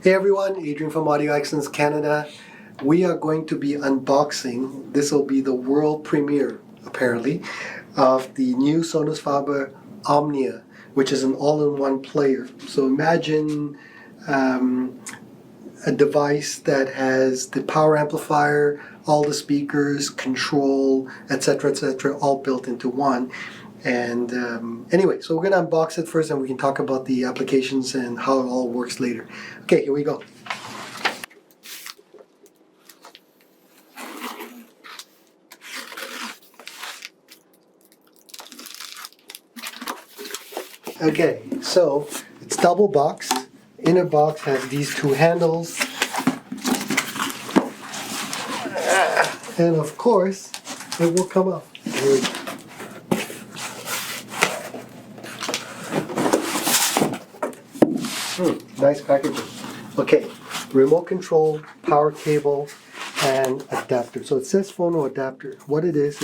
Hey everyone, Adrian from Audio Excellence Canada. We are going to be unboxing, this will be the world premiere apparently, of the new Sonus Faber Omnia, which is an all-in-one player. So imagine a device that has the power amplifier, all the speakers, control, etc., all built into one. And anyway, so we're going to unbox it first and we can talk about the applications and how it all works later. Okay, here we go. Okay, so it's double boxed. Inner box has these two handles. And of course, it will come up. Here we go. Nice packaging. Okay, remote control, power cable, and adapter. So it says phono adapter. What it is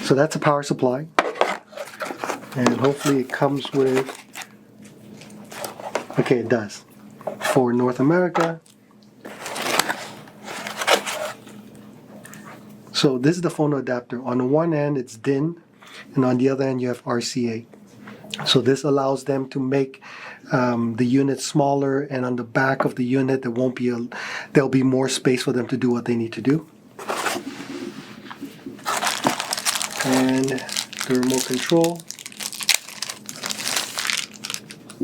so that's a power supply, and hopefully it comes with, okay, it does, for North America. So this is the phono adapter. On the one end it's DIN, and on the other end you have RCA. So this allows them to make the unit smaller, and on the back of the unit there'll be more space for them to do what they need to do. And the remote control,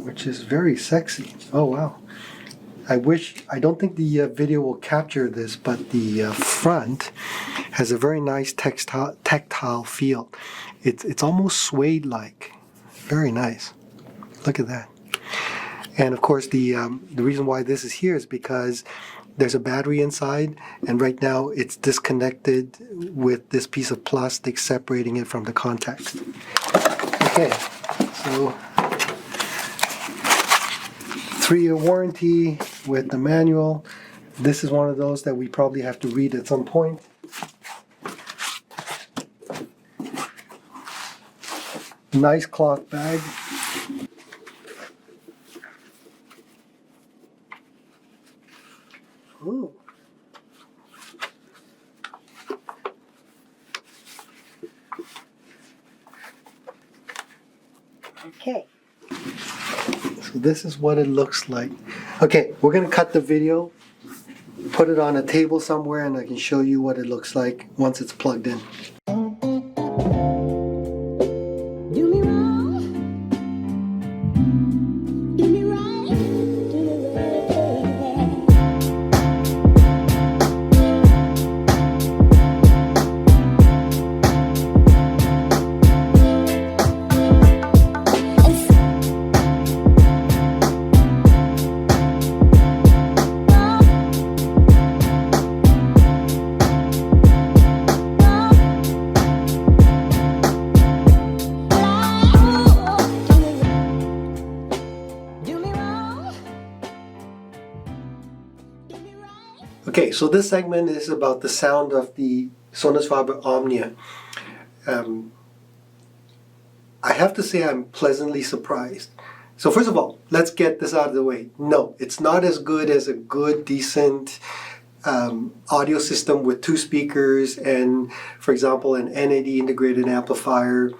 which is very sexy. Oh wow. I don't think the video will capture this, but the front has a very nice tactile feel. It's almost suede-like. Very nice. Look at that. And of course the reason why this is here is because there's a battery inside, and right now it's disconnected with this piece of plastic separating it from the contacts. Okay, so 3-year warranty with the manual. This is one of those that we probably have to read at some point. Nice cloth bag. Ooh. Okay. So this is what it looks like. Okay, we're going to cut the video, put it on a table somewhere, and I can show you what it looks like once it's plugged in. Okay, so this segment is about the sound of the Sonus Faber Omnia. I have to say I'm pleasantly surprised. So first of all, let's get this out of the way. No, it's not as good as a good, decent audio system with 2 speakers and, for example, an NAD integrated amplifier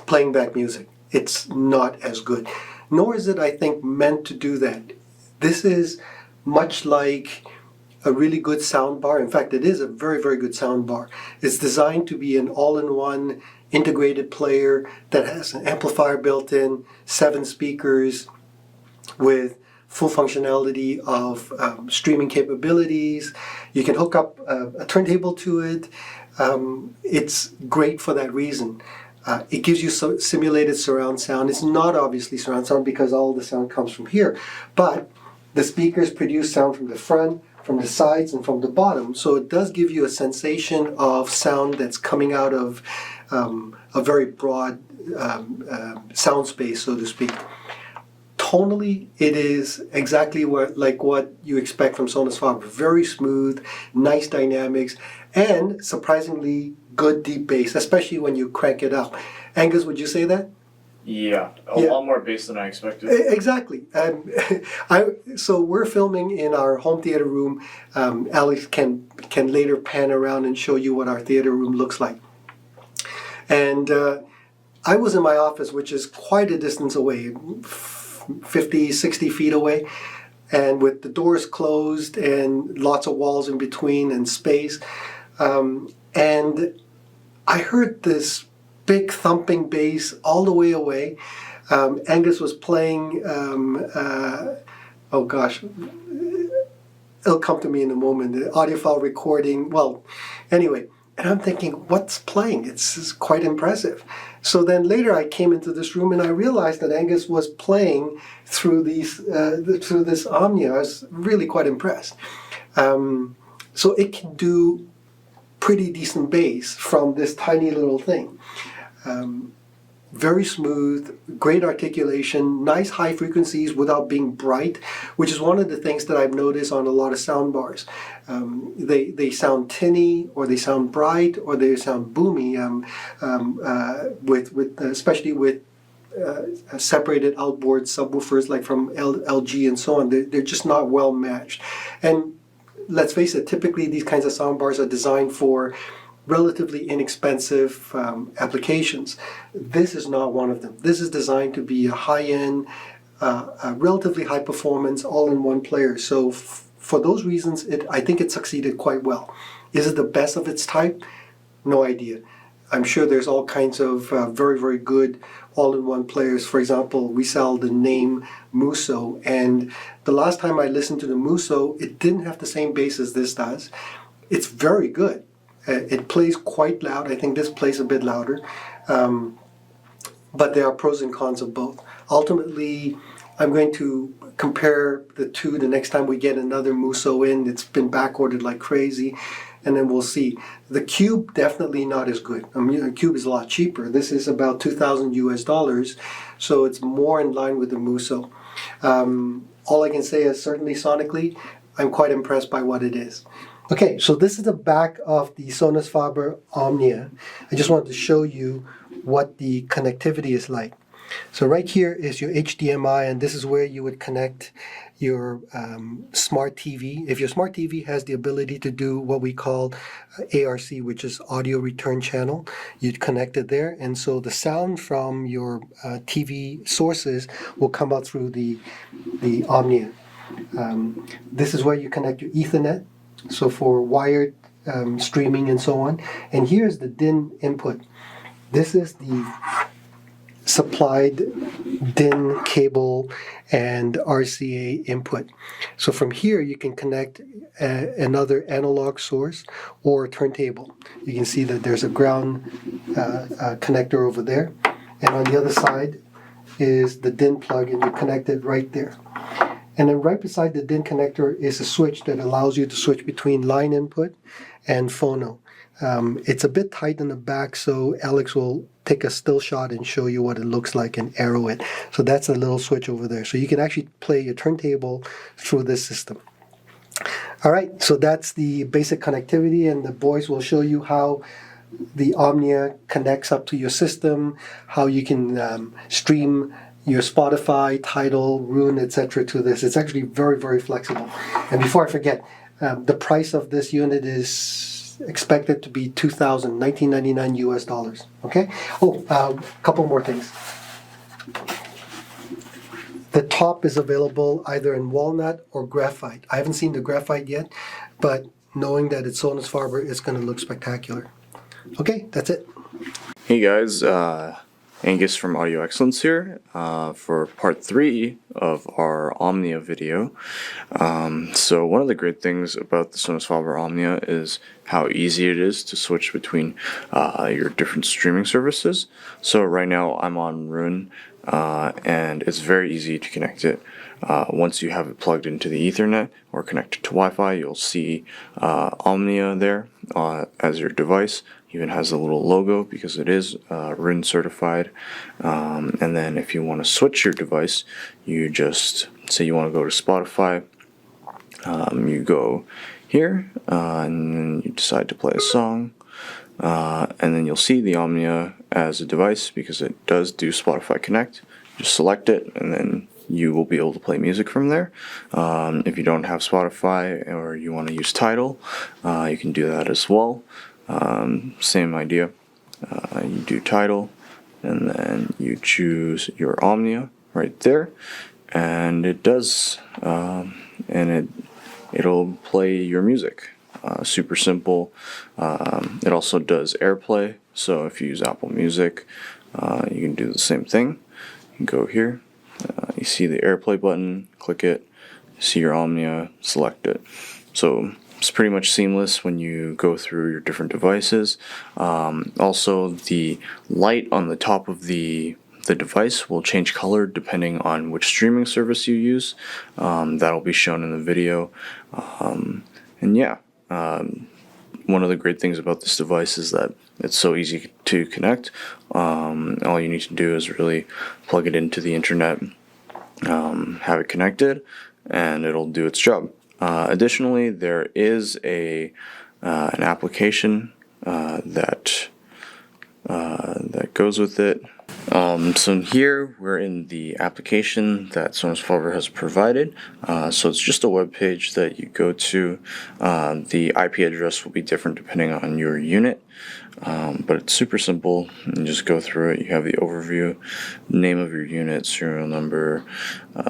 playing back music. It's not as good. Nor is it, I think, meant to do that. This is much like a really good sound bar. In fact, it is a very, very good sound bar. It's designed to be an all-in-one integrated player that has an amplifier built in, 7 speakers with full functionality of streaming capabilities. You can hook up a turntable to it. It's great for that reason. It gives you simulated surround sound. It's not obviously surround sound because all the sound comes from here, but the speakers produce sound from the front, from the sides, and from the bottom. So it does give you a sensation of sound that's coming out of a very broad sound space, so to speak. Tonally, it is exactly like what you expect from Sonus Faber. Very smooth, nice dynamics, and surprisingly good deep bass, especially when you crank it up. Angus, would you say that? Yeah, a lot more bass than I expected. Exactly. So we're filming in our home theater room. Alex can later pan around and show you what our theater room looks like. And I was in my office, which is quite a distance away, 50, 60 feet away, and with the doors closed and lots of walls in between and space. And I heard this big thumping bass all the way away. Angus was playing, oh gosh, it'll come to me in a moment, the audiophile recording. Well, anyway, and I'm thinking, what's playing? It's quite impressive. So then later I came into this room and I realized that Angus was playing through through this Omnia. I was really quite impressed. So it can do pretty decent bass from this tiny little thing. Very smooth, great articulation, nice high frequencies without being bright, which is one of the things that I've noticed on a lot of sound bars. They sound tinny, or they sound bright, or they sound boomy, especially with separated outboard subwoofers like from LG and so on. They're just not well matched. And let's face it, typically these kinds of sound bars are designed for relatively inexpensive applications. This is not one of them. This is designed to be a high-end, relatively high-performance, all-in-one player. So for those reasons, I think it succeeded quite well. Is it the best of its type? No idea. I'm sure there's all kinds of very, very good all-in-one players. For example, we sell the name Muso, and the last time I listened to the Muso, it didn't have the same bass as this does. It's very good. It plays quite loud. I think this plays a bit louder. But there are pros and cons of both. Ultimately, I'm going to compare the two the next time we get another Muso in. It's been back-ordered like crazy, and then we'll see. The Cube, definitely not as good. I mean, the Cube is a lot cheaper. This is about $2,000 US, so it's more in line with the Muso. All I can say is certainly sonically, I'm quite impressed by what it is. Okay, so this is the back of the Sonus Faber Omnia. I just wanted to show you what the connectivity is like. So right here is your HDMI, and this is where you would connect your smart TV. If your smart TV has the ability to do what we call ARC, which is audio return channel, you'd connect it there, and so the sound from your TV sources will come out through the Omnia. This is where you connect your Ethernet, so for wired streaming and so on. And here's the DIN input. This is the supplied DIN cable and RCA input. So from here you can connect another analog source or a turntable. You can see that there's a ground connector over there, and on the other side is the DIN plug, and you connect it right there. And then right beside the DIN connector is a switch that allows you to switch between line input and phono. It's a bit tight in the back, so Alex will take a still shot and show you what it looks like and arrow it. So that's a little switch over there. So you can actually play your turntable through this system. All right, so that's the basic connectivity, and the boys will show you how the Omnia connects up to your system, how you can stream your Spotify, Tidal, Roon, etc. to this. It's actually very, very flexible. And before I forget, the price of this unit is expected to be $19.99 US. Okay? Oh, a couple more things. The top is available either in walnut or graphite. I haven't seen the graphite yet, but knowing that it's Sonus Faber, it's going to look spectacular. Okay, that's it. Hey guys, Angus from Audio Excellence here for part 3 of our Omnia video. So one of the great things about the Sonus Faber Omnia is how easy it is to switch between your different streaming services. So right now I'm on Roon, and it's very easy to connect it. Once you have it plugged into the Ethernet or connected to Wi-Fi, you'll see Omnia there as your device. Even has a little logo because it is RIN certified. And then if you want to switch your device, you just say you want to go to Spotify. You go here and then you decide to play a song. and then you'll see the Omnia as a device because it does do Spotify Connect. Just select it, and then you will be able to play music from there. If you don't have Spotify or you want to use Tidal, you can do that as well. Same idea. You do Tidal, and then you choose your Omnia right there, and it does, it'll play your music. Super simple. It also does AirPlay, so if you use Apple Music, you can do the same thing. You can go here, you see the AirPlay button, click it, see your Omnia, select it. So it's pretty much seamless when you go through your different devices. Also, the light on the top of the device will change color depending on which streaming service you use. That'll be shown in the video. And yeah, one of the great things about this device is that it's so easy to connect. All you need to do is really plug it into the internet, have it connected, and it'll do its job. Additionally, there is an application that goes with it. So here we're in the application that Sonus Faber has provided. So it's just a web page that you go to. The IP address will be different depending on your unit, but it's super simple. You just go through it. You have the overview, name of your unit, serial number,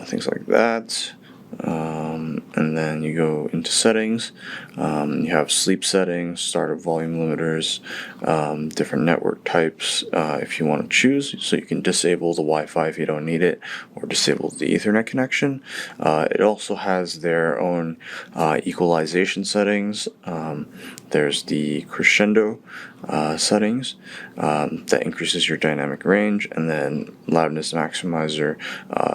things like that. And then you go into settings. You have sleep settings, startup volume limiters, different network types if you want to choose. So you can disable the Wi-Fi if you don't need it, or disable the Ethernet connection. It also has their own equalization settings. There's the Crescendo settings that increases your dynamic range, and then loudness maximizer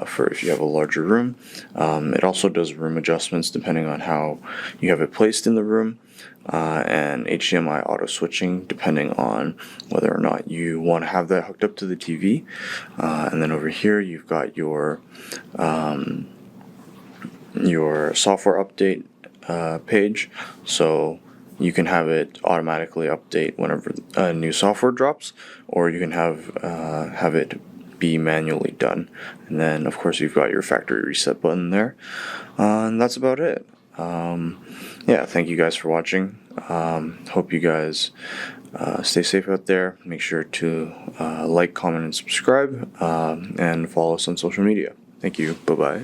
for if you have a larger room. It also does room adjustments depending on how you have it placed in the room, and HDMI auto switching depending on whether or not you want to have that hooked up to the TV. And then over here you've got your software update page, so you can have it automatically update whenever a new software drops, or you can have it be manually done. And then of course you've got your factory reset button there, and that's about it. Yeah, thank you guys for watching. Hope you guys stay safe out there. Make sure to like, comment, and subscribe, and follow us on social media. Thank you. Bye bye.